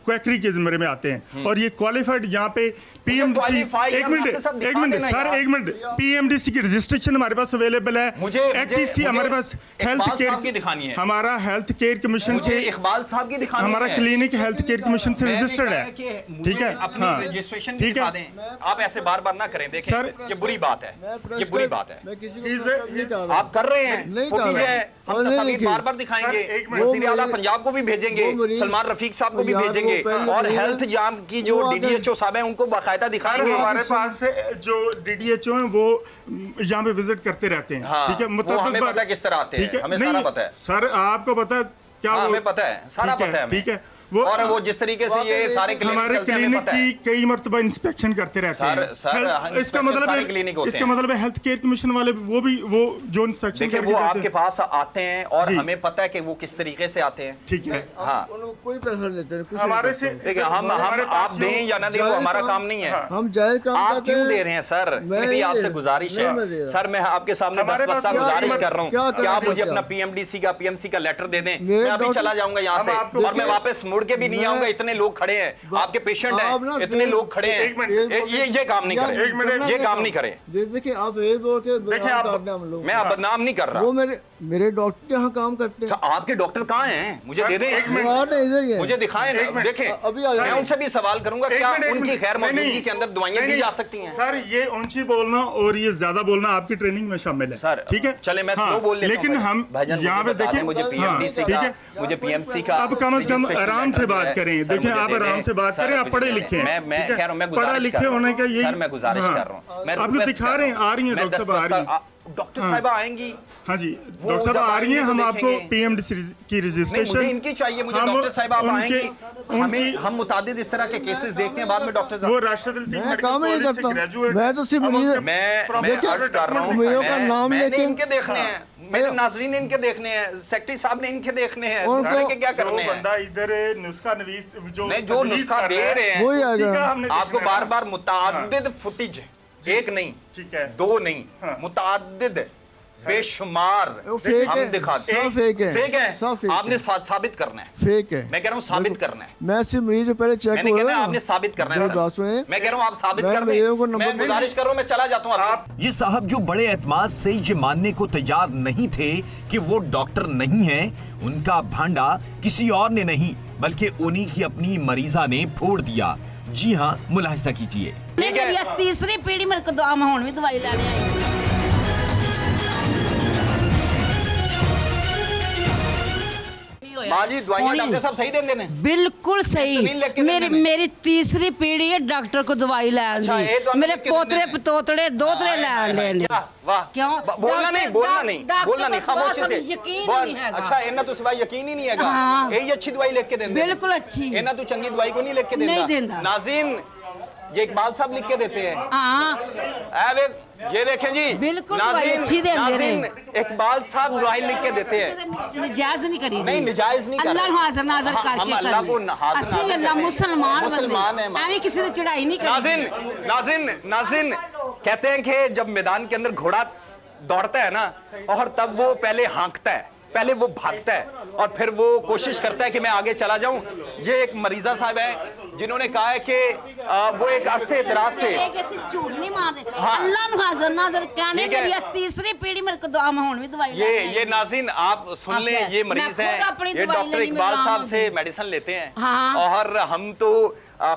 क्वैकरी के ज़िम्मे में आते हैं और ये क्वालिफाइड यहाँ पे PMDC qualify एक हम मिनट आपसे सब एक दिखा मिनट देना सर यार। एक मिनट PMDC की रजिस्ट्रेशन हमारे पास अवेलेबल है मुझे HCC हमारे पास हेल्थ इकबाल साहब की केयर दिखानी है। हमारा हेल्थ केयर कमीशन मुझे से इकबाल साहब की दिखानी हमारा है। क्लिनिक हेल्थ केयर कमीशन से मैंने रजिस्टर्ड कहा है कि ठीक है मुझे अपनी हाँ रजिस्ट्रेशन ठीक दिखा है दें। आप ऐसे बार बार ना करें, देखें सर, ये बुरी बात है, मैं ये बुरी बात है। मैं किसी को He's a- prescribe नहीं कर रहा आप कर रहे हैं, नहीं कर फुटेज रहा। है, हम और नहीं तस्वीर लिखी। बार बार दिखाएंगे। सर, एक मिनट। वज़ीर आला मरीज- पंजाब को भी भेजेंगे, वो मरीज- सलमान रफीक साहब को भी यार, वो भेजेंगे पहले और मरीज- हेल्थ जाम की जो वो आगे- DDHO साहब हैं उनको बाकायदा सर दिखाएंगे। हमारे पास से जो DDHO हैं वो यहाँ पे विजिट करते रहते हैं हाँ, ठीक है वो हमें पता है किस तरह आते हैं, ठीक है हमें नहीं, सारा पता है। सर आपको पता है क्या हाँ, वो हमें पता है, सारा ठीक पता है हमें। ठीक है और वो जिस तरीके से ये सारे क्लिनिक हमारे चलते हैं, हमें क्लिनिक पता है। की कई मरतबा इंस्पेक्शन करते रहते सर, हैं सर, इसका इंस्पेक्शन मतलब सारे क्लिनिक है होते इसका हैं। मतलब है हेल्थ केयर कमीशन वाले वो जो इंस्पेक्शन देखिए करके वो जाते आपके हैं पास आते हैं और जी। हमें पता है कि वो किस तरीके से आते हैं। ठीक है हाँ, उनको कोई पैसा नहीं देते हैं, कुछ हमारे नहीं से करते देखिए हम हमारे पास आप दें या ना दें वो जायज़ हमारा काम- काम नहीं है। हाँ। हैं। हम जायज काम आप करते क्यों हैं। दे रहे हैं सर? मैं मेरी नहीं आपसे दे- गुजारिश नहीं, है मैं दे रहा। सर, मैं आपके सामने हमारे 10 पास बस्ता क्या गुजारिश कीमत- कर रहा हूँ क्या कि आप करना मुझे चाहते अपना PMDC का PMC का लेटर दे दें, मेरे मैं अभी डॉक्टर- चला जाऊंगा यहाँ हम से आपको और मैं देखिए- वापस मुड़ के भी नहीं मैं- आऊंगा। इतने लोग खड़े हैं, आपके पेशेंट आप ना हैं, इतने तेल- लोग खड़े हैं, एक मिनट, ये काम नहीं यार, करें, एक मिनट, ये काम नहीं करें। देखिए आप रेल बोल के देखिए, आप- काटना हम लोग मैं अब बदनाम नहीं कर वो रहा। मेरे डॉक्टर यहाँ काम करते अच्छा, हैं आपके डॉक्टर कहाँ हैं? मुझे दे एक दें, मिनट। वो आते हैं, इधर ही है। मुझे दिखाएं ना, देखें। अभी आ जाएं। मैं उनसे भी सवाल करूंगा एक क्या मिनट, एक उनकी मिनट। खैर नहीं, मौजूदगी नहीं। के अंदर दवाइयाँ दी नहीं, जा सकती हैं? सर ये ऊंची बोलना और ये ज्यादा बोलना आपकी ट्रेनिंग में शामिल है सर ठीक है चले मैं हाँ, स्लो बोल लेता हूं लेकिन भाई। हम भाईजान, यहाँ मुझे पे बता दें, देखें मुझे हाँ, PMDC ठीक का है मुझे PMC का अब कम से कम registration आराम से letter बात जो है, करें सर, देखिए मुझे आप दे आराम दें। से बात सर, करें आप मुझे पढ़े दे दें। लिखे हैं मैं ठीक है? कह रहा हूं, मैं पढ़ा गुजारिश लिखे कर रहा होने हूं। का यही सर मैं गुजारिश हाँ, कर रहा हूं, मैं आपको request दिखा कर रहे हैं रहा हूं। आ रही हैं मैं डॉक्टर 10 साहब आ रही हैं डॉक्टर हाँ। साहिबा आएंगी। हाँ जी वो डॉक्टर साहब जब आ रही हैं आएंगी हम तो आपको देखेंगे। PMDC की नहीं, रजिस्ट्रेशन मुझे इनकी चाहिए, मुझे डॉक्टर साहिबा आप आएंगी। हम मुतादिद इस तरह के केसेस देखते हैं, बाद में डॉक्टर वो साहब राष्ट्रदल मैं काम नहीं करता मैं तो सिर्फ मरीज मैं अर्ज कर रहा हूँ, मरीजों का नाम मैंने लेके इनके देखने हैं, मेरे नाजरीन इनके देखने हैं, सेक्रेटरी साहब ने इनके देखने हैं, उनको- दूसरे के क्या जो करने हैं? बंदा इधर नुस्खा नवीस जो नहीं, जो तजवीज़ नुस्खा कर दे है, रहे हैं वही उसी आएगा का हमने आपको देखना है। बार बार मुतादिद फुटेज, एक नहीं ठीक है दो नहीं हाँ। मुतादिद बेशुमार वो फेक हम है, दिखाते सब फेक है, फेक है, सब फेक आपने है। साबित करना है। फेक है मैं कह रहा हूँ साबित करना है। मैं सिर्फ मरीज को पहले चेक मैंने हुआ कहना है ना। आपने साबित करना है मेरी बात सर। सुनिए। मैं कह रहा हूँ आप साबित मैं कर मरीजों को दें। नंबर मैं गुजारिश कर रहा हूँ, मैं चला जाता हूँ आप ये साहब जो बड़े एतमाद से ये मानने को तैयार नहीं थे कि वो डॉक्टर नहीं हैं, उनका भांडा किसी और ने नहीं बल्कि उन्हीं की अपनी मरीजा ने फोड़ दिया। जी हाँ, मुलाहिजा कीजिए। ठीक है। मेरी तीसरी पीढ़ी मेरे को दवा मैं हुण भी दवाई लैने आई माँ जी दवाइयाँ डॉक्टर साहब सही देंगे ने? बिल्कुल हिस्टोरीन लिख के सही मेरी देंगे ने? मेरी तीसरी पीढ़ी है डॉक्टर को दवाई लैन अच्छा, ये तो दी हमें मेरे लिख के पोतरे देंगे ने? पतोतरे दोतरे लैन देने क्या वाह क्यों? बोलना नहीं बोलना नहीं डॉक्टर बोलना नहीं को खामोशी स्वास्थ्य से यकीन बोल। नहीं हैगा। अच्छा इन्ना तो सिवाय यकीन ही नहीं हैगा हाँ। यही अच्छी दवाई लिख के देंगे बिल्कुल अच्छी। इन्ना तो चंगी दवाई को नहीं लिख के देंदा नहीं देंदा। नाज़रीन ये इकबाल साहब लिख के देते हैं हाँ अरे ये देखें जी बिल्कुल दवाई अच्छी देंदे नाज़रीन ने। इकबाल साहब दवाई लिख के देते हैं निजायज नहीं करी नहीं निजायज नहीं कर अल्लाह रहे। ਨੂੰ ਹਾਜ਼ਰ ਨਾਜ਼ਰ हम ਕਰਕੇ अल्लाह को करनी हाजिर ਅਸੀਂ नाज़िर ਅੱਲਾ करते हैं। मुसलमान मुसलमान है बंदे ਐਵੇਂ ਕਿਸੇ ਦੀ ਚੜਾਈ नहीं करी नाज़रीन नाज़रीन नाज़रीन कहते हैं कि जब मैदान के अंदर घोड़ा दौड़ता है ना और तब वो पहले हाँकता है, पहले वो भागता है और फिर वो कोशिश करता है कि मैं आगे चला जाऊं। ये एक मरीजा साहब है जिन्होंने कहा है कि वो एक अरसे इतराज से ਅਸੀਂ ਝੂਠ ਨਹੀਂ ਮਾਰਦੇ हाँ। ਅੱਲਾ ਨੂੰ ਹਾਜ਼ਰ ਨਾਜ਼ਰ कहने ठीक है। मेरी तीसरी पीढ़ी मेरे को दुआ में हुण भी दवाई ये नाज़रीन आप सुन आप लें, है। ये मैं मरीज खुद हैं, अपनी ये दवाई डॉक्टर लेनी इकबाल मेरी साहब आम से होगी। मेडिसिन लेते हैं हाँ। और हम तो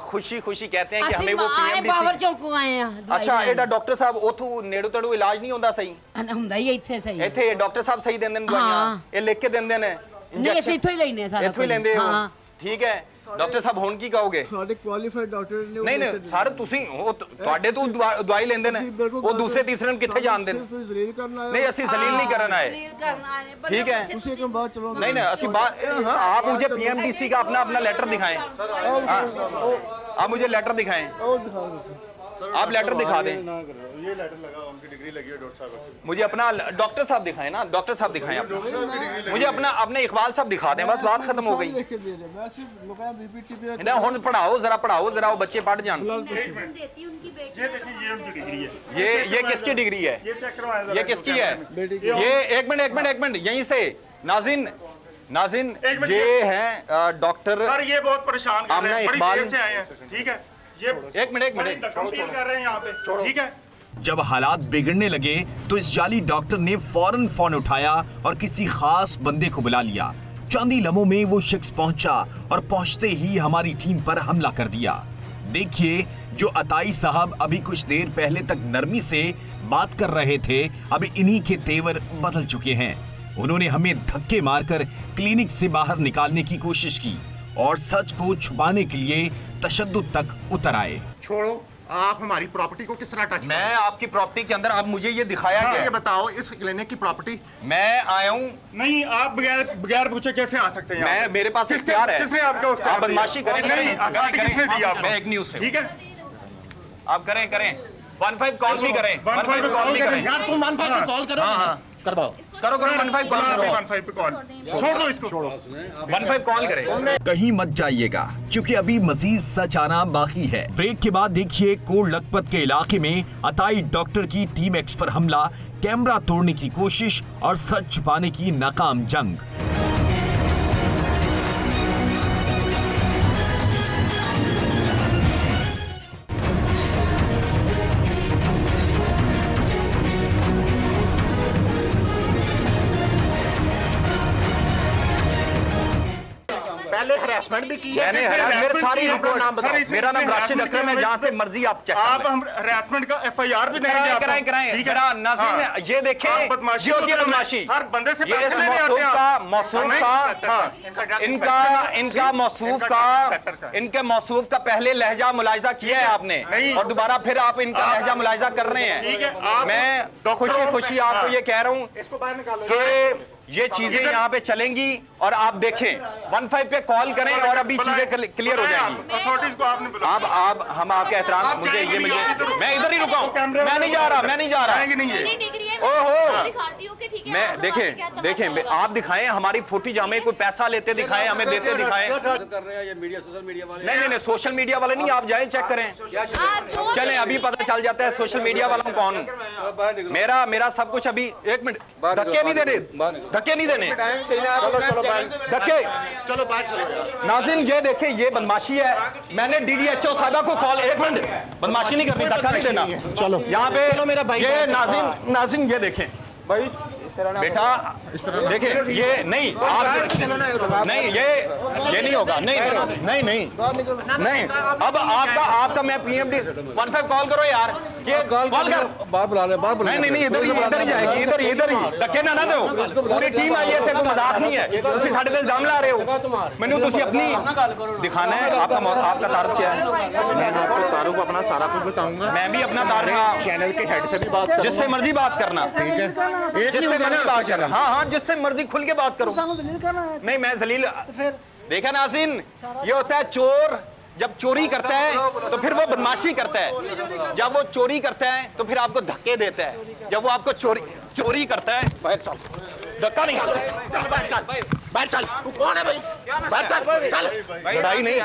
खुशी खुशी कहते हैं कि हमें ਅਸੀਂ वो ਆਏ ਬਾਵਰ PMDC ਚੌਂਕੋਂ ਆਏ ਆ ਦਵਾਈ अच्छा ਲੈਣ। एडा डॉक्टर साहब उथू नेड़ो तड़ो इलाज नहीं होता सही ਹੁੰਦਾ ਹੀ ਇੱਥੇ ਸਹੀ ਇੱਥੇ ਡਾਕਟਰ ਸਾਹਿਬ ਸਹੀ ਦਿੰਦੇ ਨੇ ਦਵਾਈਆਂ ਹਾਂ। ਇਹ ਲਿਖ ਕੇ ਦਿੰਦੇ ਨੇ ਨਹੀਂ ਅਸੀਂ ਇੱਥੋਂ ਹੀ ਲੈਨੇ ਆ ਸਾਰਾ ਇੱਥੋਂ ਹੀ ਕੁਝ। ਲੈਂਦੇ ਹੋ ਹਾਂ ਠੀਕ ਹੈ ਡਾਕਟਰ ਸਾਹਿਬ ਹੁਣ ਕੀ ਕਹੋਗੇ ਸਾਡੇ ਕੁਆਲੀਫਾਈਡ ਡਾਕਟਰ ਨੇ ਨਹੀਂ ਨਹੀਂ ਸਾਰੇ ਤੁਸੀਂ ਉਹ ਤੁਹਾਡੇ ਤੋਂ ਦਵਾਈ ਲੈਂਦੇ ਨੇ ਉਹ ਦੂਸਰੇ ਤੀਸਰੇ ਨੂੰ ਕਿੱਥੇ ਜਾਣਦੇ ਨੇ ਤੁਸੀਂ ਜ਼ਲੀਲ ਕਰਨ ਆਏ नहीं ਅਸੀਂ ਜ਼ਲੀਲ नहीं करना है दलील करना है बंदे ठीक है। बच्चे ਤੁਸੀਂ ਇੱਕ ਬਾਤ ਚਲੋ नहीं नहीं ਅਸੀਂ बात आप मुझे PMDC का अपना लेटर दिखाएं आप मुझे लेटर दिखाएं ਉਹ ਦਿਖਾ ਦਿਓ आप लेटर दिखा दें ये लेटर लगा उनकी डिग्री लगी है डॉक्टर साहब मुझे अपना डॉक्टर साहब दिखाएं ना डॉक्टर साहब दिखाएं अपना मुझे अपने इकबाल साहब दिखा दें बस बात खत्म हो गई लिख के दे रहे मैं सिर्फ लोगों बीपीटीपी ना हुन पढ़ाओ जरा वो बच्चे पढ़ जान देती उनकी बेटी ये देखिए ये उनकी डिग्री है ये किसकी डिग्री है ये चेक करवाएं जरा ये किसकी है बेटी ये एक मिनट यहीं से नाज़रीन नाज़रीन एक मिनट, ये हैं डॉक्टर सर ये बहुत परेशान कर आमना रहे हैं, बड़ी इकबाल। देर से आए हैं, ठीक है, ये एक मिनट बड़ी फील कर रहे हैं यहाँ पे, ठीक है। जब हालात बिगड़ने लगे तो इस जाली डॉक्टर ने फौरन फोन उठाया और किसी खास बंदे को बुला लिया। चंद ही लम्हों में वो शख्स पहुंचा और पहुंचते ही हमारी टीम पर हमला कर दिया। देखिए, जो अताई साहब अभी कुछ देर पहले तक नरमी से बात कर रहे थे, अभी इन्हीं के तेवर बदल चुके हैं। उन्होंने हमें धक्के मारकर क्लिनिक से बाहर निकालने की कोशिश की और सच को छुपाने के लिए तशद्दुद तक उतर आए। छोड़ो, आप हमारी प्रॉपर्टी को किस तरह टच मैं आपकी प्रॉपर्टी के अंदर, आप मुझे ये दिखाया ये गया, बताओ, इस क्लिनिक की प्रॉपर्टी मैं आया हूँ, नहीं, आप बगैर बगैर पूछे कैसे आ सकते हैं यहाँ मैं पे? मेरे पास किसने- इख्तियार है। किसने आपको इख्तियार आप बदमाशी दिया? करें, नहीं, अथॉरिटी किसने दी आपको? मैं एक न्यूज़ से हूँ। ठीक है, आप करें 15 कॉल भी करें, 15 15 कॉल भी करें। यार तुम 15 पे कॉल करो, कर दो। करो 15 कॉल करो, 15 पे कॉल छोड़ दो इसको, 15 कॉल करें। कहीं मत जाइएगा क्योंकि अभी मजीद सच आना बाकी है। ब्रेक के बाद देखिए कोट लखपत के इलाके में अताई डॉक्टर की टीम एक्स पर हमला, कैमरा तोड़ने की कोशिश और सच छुपाने की नाकाम जंग। पहले हरासमेंट भी की है। मैंने मेरे सारी रिपोर्ट, मेरा नाम राशिद अकरम है, जहाँ से मर्जी आप चेक आप हम हरासमेंट का FIR भी देंगे आपको। कराएं कराएं, ठीक है, नाज़रीन हाँ। ये देखें, आप बदमाशी ये होती है को तो बदमाशी। हर बंदे से ये पैसे लेने आते हैं आप। मौसूफ नहीं, का हाँ। इनके मौसूफ का पहले लहजा मुलाहिजा किया है आपने, नहीं। और दोबारा फिर आप इनका लहजा मुलाहिजा कर रहे ठीक है, हैं। आप मैं खुशी खुशी आपको ये कह रहा हूँ इसको बाहर निकालो। कि ये चीजें यहाँ पे चलेंगी और आप देखें, 15 पे कॉल करें और अभी चीजें क्लियर हो जाएंगी। अथॉरिटीज को आपने बुलाया। आप हम आपके एहतराम, आप मुझे जाएंगे ये नहीं, मुझे आप इधर- मैं इधर ही रुका हूँ, कैमरे मैं नहीं जा रहा, मैं नहीं जा रहा। जाएंगे नहीं ये। मेरी डिग्री है, ओहो। मैं दिखाती हूँ कि ठीक है, मैं आप हमारे क्या देखें तमाशा होगा। आप दिखाएं हमारी फुटेज, हमें कोई पैसा लेते दिखाएं, हमें देते दिखाएं। नहीं नहीं नहीं, सोशल मीडिया वाले नहीं, आप जाएं चेक करें, आप जो चलें, अभी पता चल जाता है सोशल मीडिया वाला कौन हूं। मेरा सब कुछ अभी, एक मिनट, धक्के नहीं देने, धक्के नहीं देने, धक्के। चलो बाहर चलो यार। नाज़रीन ये देखें, ये बदमाशी है। मैंने DDHO साहबा को कॉल, एक मिनट, बदमाशी नहीं करनी, धक्का नहीं देना। चलो यहाँ पे चलो मेरा भाई, ये नाज़रीन ये देखें बेटा, देखें ये नहीं, आप नहीं, ये नहीं होगा, नहीं नहीं नहीं नहीं। अब आपका मैं PMD 15 कॉल करो यार, ये कॉल कर, बाहर बुला ले, बाहर बुला नहीं नहीं नहीं, इधर ही जाएगी, इधर ही धक्के ना दो। पूरी टीम आई है, कोई मजाक नहीं है, तुसी साडे ते इल्जाम ला रहे हो। मैंने तुसी अपनी दिखाना है, आपका तारुफ क्या है? मैं आपको तारुफ अपना सारा कुछ बताऊंगा। मैं भी अपना तारुफ, चैनल के हेड से भी बात करूंगा। जिससे मर्जी बात करना, ठीक है, एक नहीं जिससे होगा ना मर्जी बात आपका करना, चैनल। हाँ जिससे मर्जी खुल के बात करो। नहीं मैं जलील, देखा नाज़रीन, ये होता है चोर जब चोरी करता है तो फिर वो बदमाशी करता है, जब वो चोरी करता है तो फिर आपको धक्के देता है, जब वो आपको चोरी करता है बाहर चल, धक्का नहीं, चल बाहर चल, बाहर चल। तू कौन है भाई? बाहर चल, चल। लड़ाई नहीं,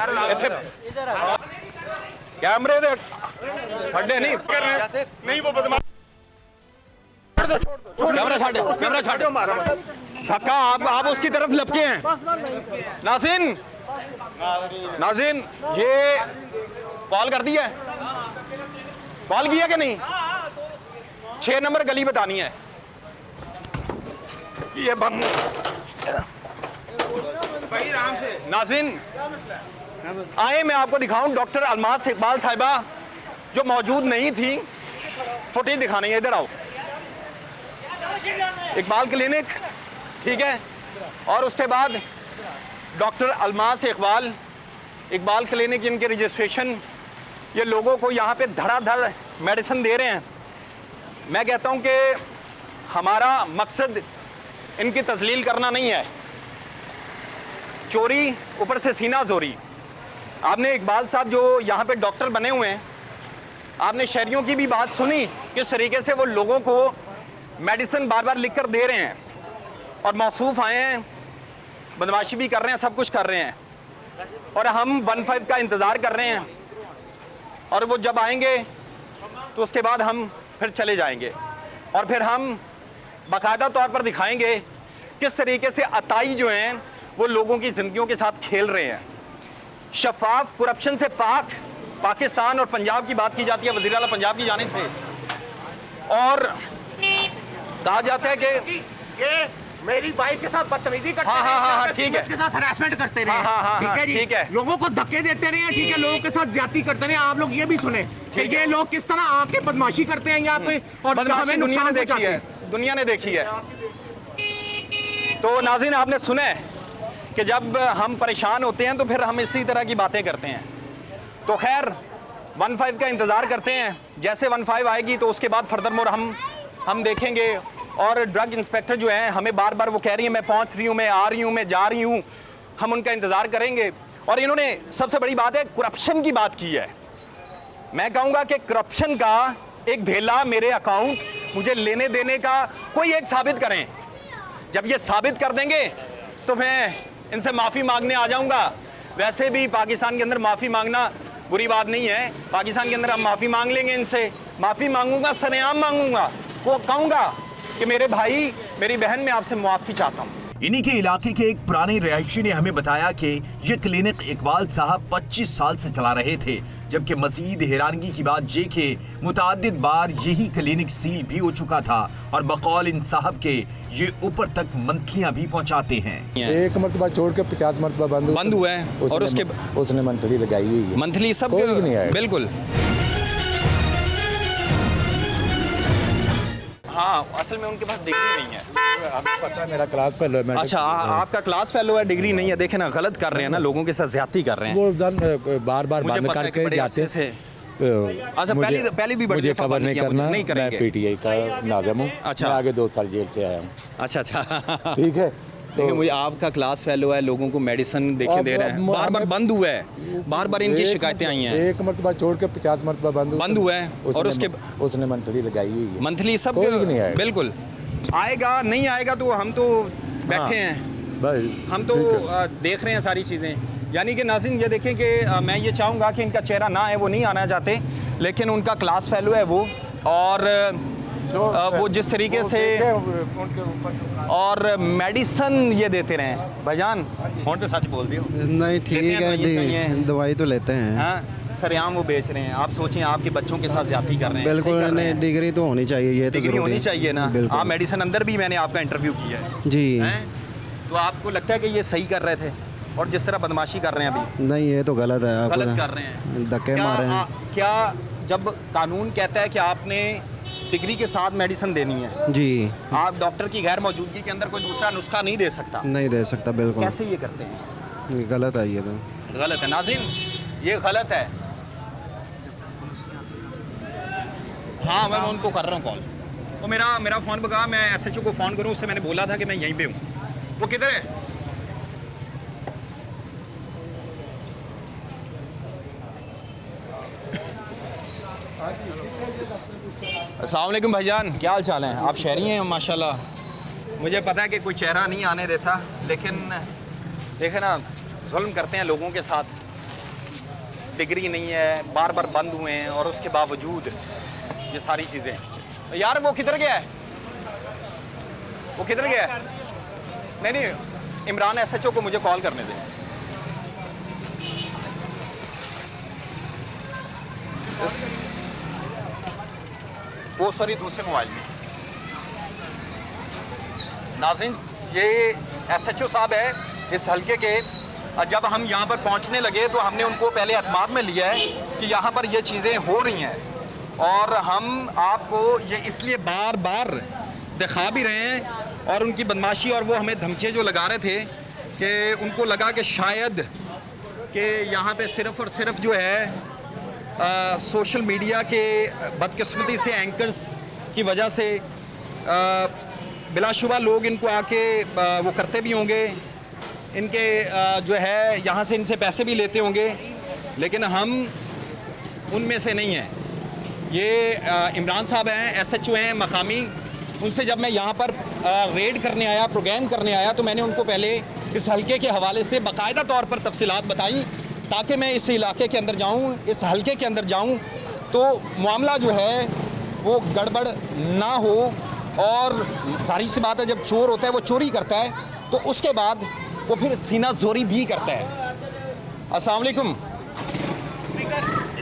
कैमरे दे फटे नहीं, नहीं वो बदमाश कैमरा छाड़ो, धक्का आप उसकी तरफ लपके हैं। नाज़रीन ये कॉल कर दिया है, कॉल किया कि नहीं? 6 नंबर गली बतानी है, ये बंद। नाज़रीन आए, मैं आपको दिखाऊं, डॉक्टर अलमास इकबाल साहिबा जो मौजूद नहीं थी, फुटेज दिखानी है, इधर आओ। इकबाल क्लिनिक, ठीक है, और उसके बाद डॉक्टर अलमास इकबाल क्लिनिक, इनके रजिस्ट्रेशन, ये लोगों को यहाँ पे धड़ाधड़ मेडिसिन दे रहे हैं। मैं कहता हूँ कि हमारा मकसद इनकी तजलील करना नहीं है, चोरी ऊपर से सीना जोरी। आपने इकबाल साहब जो यहाँ पे डॉक्टर बने हुए हैं, आपने शहरियों की भी बात सुनी किस तरीके से वो लोगों को मेडिसिन बार बार लिख कर दे रहे हैं, और मौसूफ आए हैं, बदमाशी भी कर रहे हैं, सब कुछ कर रहे हैं, और हम 15 का इंतज़ार कर रहे हैं, और वो जब आएंगे तो उसके बाद हम फिर चले जाएंगे, और फिर हम बाकायदा तौर पर दिखाएंगे किस तरीके से अताई जो हैं वो लोगों की ज़िंदगियों के साथ खेल रहे हैं। शफाफ, करप्शन से पाक पाकिस्तान और पंजाब की बात की जाती है वज़ीर आला पंजाब की जानिब से, और कहा जाता है कि ये मेरी वाइफ के साथ बदतमीजी करते हाँ, रहे, हाँ, हाँ, यहाँ पे ठीक है। females के साथ हरासमेंट करते रहे, हाँ, हाँ, ठीक हाँ, है जी, ठीक है। लोगों को धक्के देते रहे, ठीक है, लोगों के साथ ज्यादती करते रहे। आप लोग ये भी सुने कि ये लोग किस तरह आके बदमाशी करते हैं यहाँ पे और बदमाशी हमें दुनिया ने नुकसान देखी पहुंचाते है, हैं। दुनिया ने देखी है। तो नाज़रीन, आपने सुना है कि जब हम परेशान होते हैं तो फिर हम इसी तरह की बातें करते हैं। तो खैर 15 का इंतज़ार करते हैं, जैसे 15 आएगी तो उसके बाद फर्दर मोर हम देखेंगे। और ड्रग इंस्पेक्टर जो हैं हमें बार बार वो कह रही हैं मैं पहुंच रही हूँ, मैं आ रही हूँ, मैं जा रही हूँ, हम उनका इंतज़ार करेंगे। और इन्होंने सबसे बड़ी बात है करप्शन की बात की है। मैं कहूँगा कि करप्शन का एक भेला मेरे अकाउंट मुझे लेने देने का कोई एक साबित करें। जब ये साबित कर देंगे तो मैं इनसे माफ़ी मांगने आ जाऊँगा। वैसे भी पाकिस्तान के अंदर माफ़ी मांगना बुरी बात नहीं है, पाकिस्तान के अंदर हम माफ़ी मांग लेंगे इनसे। माफ़ी मांगूंगा, सरेआम मांगूंगा, वो कहूँगा कि मेरे भाई मेरी बहन मैं आपसे मुआफ़ी चाहता हूँ। इन्हीं के इलाके के एक पुराने रहायशी ने हमें बताया कि ये क्लिनिक इकबाल साहब 25 साल से चला रहे थे, जबकि मजीद हैरानगी की बात ये कि मुतादिद बार यही क्लिनिक सील भी हो चुका था और बकौल इन साहब के ये ऊपर तक मंथलियां भी पहुंचाते हैं। एक मरतबा छोड़ के 50 मरतबा बंद हुआ है और उसने मंथली लगाई हुई है। मंथली सब कोई भी नहीं आया। बिल्कुल। हाँ, असल में उनके पास डिग्री नहीं है। आपको पता है मेरा क्लास फेलो है। अच्छा, आपका क्लास फेलो है, डिग्री नहीं है। देखे ना, गलत कर रहे हैं ना, लोगों के साथ ज्यादती कर रहे हैं। वो बार बार मुझे बंद पता है कि करके बड़े जाते अरसे से। अच्छा, पहले भी बड़ी मुझे दफा खबर बंद नहीं किया, करना, नहीं मैं करेंगे। पीटीआई का नाज़िम हूँ। अच्छा। मैं आगे 2 साल जेल से आया हूँ। अच्छा ठीक है। देखिए, मुझे आपका क्लास फेलो है, लोगों को मेडिसिन देखे दे रहे हैं, बार बार बंद हुआ है, बार बार इनकी शिकायतें आई हैं। एक मरतबा छोड़ के 50 मरतबा बंद हुआ है और उसने मंथली लगाई हुई है। मंथली सब कोई भी नहीं आएगा। बिल्कुल आएगा, नहीं आएगा तो हम तो बैठे हैं भाई, हम तो देख रहे हैं सारी चीज़ें। यानी कि नाज़रीन ये देखें कि मैं ये चाहूँगा कि इनका चेहरा ना है, वो नहीं आना चाहते, लेकिन उनका क्लास फेलो है वो, और वो जिस तरीके से और मेडिसन ये देते रहे भाईजान, और तो सच बोल दियो। नहीं ठीक है, दवाई तो लेते हैं। हाँ, सरेआम वो बेच रहे हैं। आप सोचें आपके बच्चों के साथ ज्यादती कर रहे हैं। बिल्कुल नहीं, डिग्री तो होनी चाहिए, ये तो डिग्री होनी चाहिए ना। बिल्कुल। आप मेडिसन अंदर भी मैंने आपका इंटरव्यू किया है जी। तो आपको लगता है कि ये सही कर रहे थे और जिस तरह बदमाशी कर रहे हैं अभी? नहीं, ये तो गलत है। आप गलत कर रहे हैं, धक्के मारे हैं। क्या जब कानून कहता है कि आपने डिग्री के साथ मेडिसिन देनी है जी, आप डॉक्टर की गैर मौजूदगी के अंदर कोई दूसरा नुस्खा नहीं दे सकता? नहीं दे सकता, बिल्कुल। कैसे ये करते हैं? गलत है, ये तो गलत है नाज़रीन, ये गलत है। हाँ, मैं उनको कर रहा हूँ कॉल। वो मेरा फ़ोन बगा, मैं SHO को फ़ोन करूँ, उससे मैंने बोला था कि मैं यहीं पे हूँ। वो किधर है? अस्सलाम वालेकुम भाईजान, क्या हाल चाल है? आप शहरी हैं माशाल्लाह। मुझे पता है कि कोई चेहरा नहीं आने देता, लेकिन देखे ना, जुल्म करते हैं लोगों के साथ। डिग्री नहीं है, बार बार बंद हुए हैं, और उसके बावजूद ये सारी चीज़ें। यार वो किधर गया है? वो किधर गया है? नहीं, इमरान SHO को मुझे कॉल करने दें। वो सॉरी, दूसरे मोबाइल में। नाज़रीन, ये SHO साहब है इस हल्के के। जब हम यहाँ पर पहुँचने लगे तो हमने उनको पहले एतमाद में लिया है कि यहाँ पर ये चीज़ें हो रही हैं, और हम आपको ये इसलिए बार बार दिखा भी रहे हैं। और उनकी बदमाशी, और वो हमें धमकियाँ जो लगा रहे थे कि उनको लगा कि शायद कि यहाँ पे सिर्फ़ और सिर्फ जो है सोशल मीडिया के बदकिस्मती से एंकर्स की वजह से बिलाशुबा लोग इनको आके वो करते भी होंगे, इनके जो है यहाँ से इनसे पैसे भी लेते होंगे, लेकिन हम उनमें से नहीं हैं। ये इमरान साहब हैं, SHO हैं मकामी। उनसे जब मैं यहाँ पर रेड करने आया, प्रोग्राम करने आया, तो मैंने उनको पहले इस हल्के के हवाले से बाकायदा तौर पर तफसीलात बताई, ताकि मैं इस इलाके के अंदर जाऊँ, इस हल्के के अंदर जाऊँ तो मामला जो है वो गड़बड़ ना हो। और सारी सी बात है, जब चोर होता है वो चोरी करता है, तो उसके बाद वो फिर सीना जोरी भी करता है। अस्सलाम वालेकुम।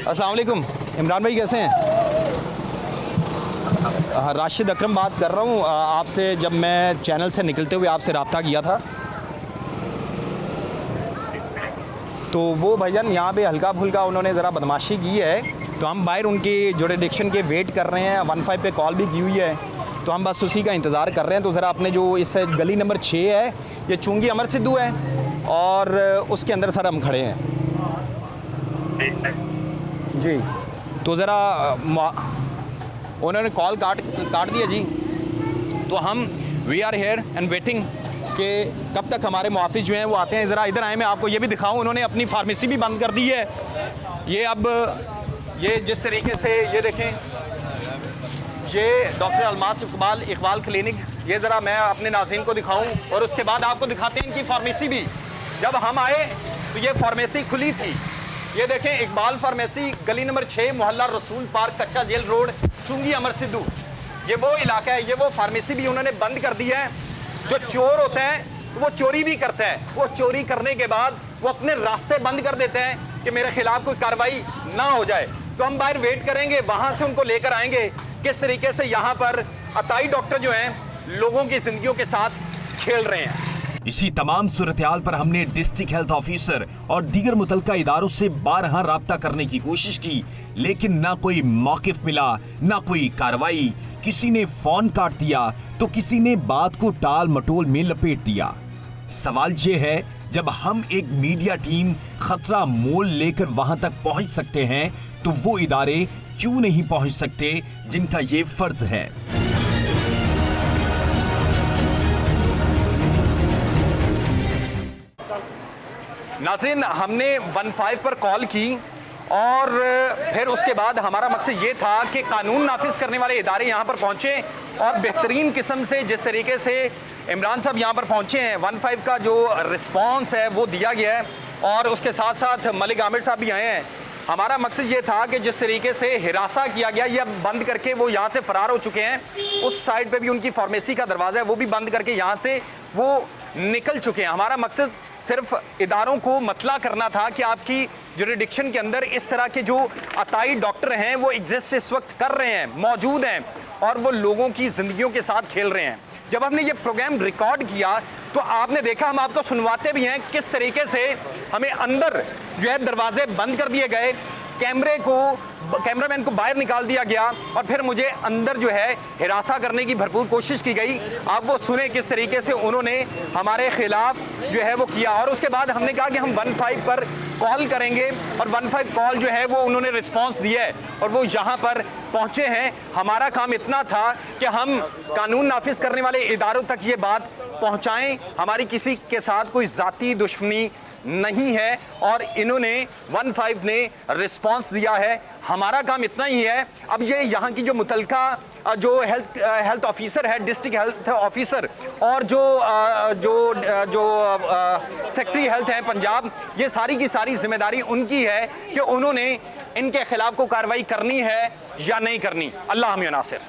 अस्सलाम वालेकुम। इमरान भाई कैसे हैं? राशिद अकरम बात कर रहा हूँ आपसे। जब मैं चैनल से निकलते हुए आपसे रब्ता किया था तो वो भाईजान यहाँ पे हल्का फुल्का उन्होंने ज़रा बदमाशी की है, तो हम बाहर उनकी जुरिडिक्शन के वेट कर रहे हैं। 15 पे कॉल भी की हुई है, तो हम बस उसी का इंतज़ार कर रहे हैं। तो ज़रा अपने जो इस गली नंबर 6 है, ये चुंगी अमर सिद्धू है और उसके अंदर सर हम खड़े हैं जी। तो ज़रा उन्होंने कॉल काट दिया जी। तो हम we are here and waiting कि कब तक हमारे मुआफ़िज़ जो हैं वो आते हैं। ज़रा इधर आए, मैं आपको ये भी दिखाऊं, उन्होंने अपनी फार्मेसी भी बंद कर दी है। ये अब ये जिस तरीके से ये देखें, ये डॉक्टर अलमास इकबाल क्लिनिक, ये ज़रा मैं अपने नाज़रीन को दिखाऊं और उसके बाद आपको दिखाते हैं इनकी फार्मेसी भी। जब हम आए तो ये फार्मेसी खुली थी। ये देखें, इकबाल फार्मेसी, गली नंबर 6, मोहल्ला रसूल पार्क, कच्चा जेल रोड, चुंगी अमर सिद्धू। ये वो इलाका है, ये वो फार्मेसी भी उन्होंने बंद कर दी है। जो चोर होता है वो चोरी भी करता है, वो चोरी करने के बाद वो अपने रास्ते बंद कर देते हैं कि मेरे खिलाफ कोई कार्रवाई ना हो जाए। तो हम बाहर वेट करेंगे, वहां से उनको लेकर आएंगे किस तरीके से यहाँ पर अताई डॉक्टर जो हैं लोगों की जिंदगियों के साथ खेल रहे हैं। इसी तमाम सूरत-ए-हाल पर हमने डिस्ट्रिक्ट हेल्थ ऑफिसर और दीगर मुतल्लिका इदारों से 12 राब्ता करने की कोशिश की, लेकिन ना कोई मौकिफ मिला, ना कोई कार्रवाई। किसी ने फोन काट दिया तो किसी ने बात को टाल मटोल में लपेट दिया। सवाल ये है, जब हम एक मीडिया टीम खतरा मोल लेकर वहां तक पहुंच सकते हैं तो वो इदारे क्यों नहीं पहुंच सकते जिनका ये फर्ज है। नाज़रीन, हमने 15 पर कॉल की और फिर उसके बाद हमारा मकसद ये था कि कानून नाफिज करने वाले इदारे यहाँ पर पहुँचे और बेहतरीन किस्म से जिस तरीके से इमरान साहब यहाँ पर पहुँचे हैं, 15 का जो रिस्पांस है वो दिया गया है और उसके साथ साथ मलिक आमिर साहब भी आए हैं। हमारा मकसद ये था कि जिस तरीके से हिरासा किया गया या बंद करके वो यहाँ से फरार हो चुके हैं, उस साइड पे भी उनकी फार्मेसी का दरवाज़ा है वो भी बंद करके यहाँ से वो निकल चुके हैं। हमारा मकसद सिर्फ इदारों को मतला करना था कि आपकी जुरिडिक्शन के अंदर इस तरह के जो अताई डॉक्टर हैं वो एग्जिस्ट इस वक्त कर रहे हैं, मौजूद हैं और वो लोगों की ज़िंदगियों के साथ खेल रहे हैं। जब हमने ये प्रोग्राम रिकॉर्ड किया तो आपने देखा, हम आपको सुनवाते भी हैं किस तरीके से हमें अंदर जो है दरवाजे बंद कर दिए गए, कैमरामैन को बाहर निकाल दिया गया और फिर मुझे अंदर जो है हिरासा करने की भरपूर कोशिश की गई। आप वो सुने किस तरीके से उन्होंने हमारे खिलाफ जो है वो किया और उसके बाद हमने कहा कि हम 15 पर कॉल करेंगे और 15 कॉल जो है वो उन्होंने रिस्पांस दिया है और वो यहाँ पर पहुँचे हैं। हमारा काम इतना था कि हम कानून नाफिज करने वाले इदारों तक ये बात पहुँचाएँ। हमारी किसी के साथ कोई ज़ाती दुश्मनी नहीं है और इन्होंने 15 ने रिस्पांस दिया है। हमारा काम इतना ही है। अब ये यहाँ की जो मुतल्लिका जो हेल्थ ऑफिसर है, डिस्ट्रिक्ट हेल्थ ऑफिसर और जो सेक्रेटरी हेल्थ है पंजाब, ये सारी की सारी जिम्मेदारी उनकी है कि उन्होंने इनके खिलाफ को कार्रवाई करनी है या नहीं करनी। अल्लाह हम नासिर।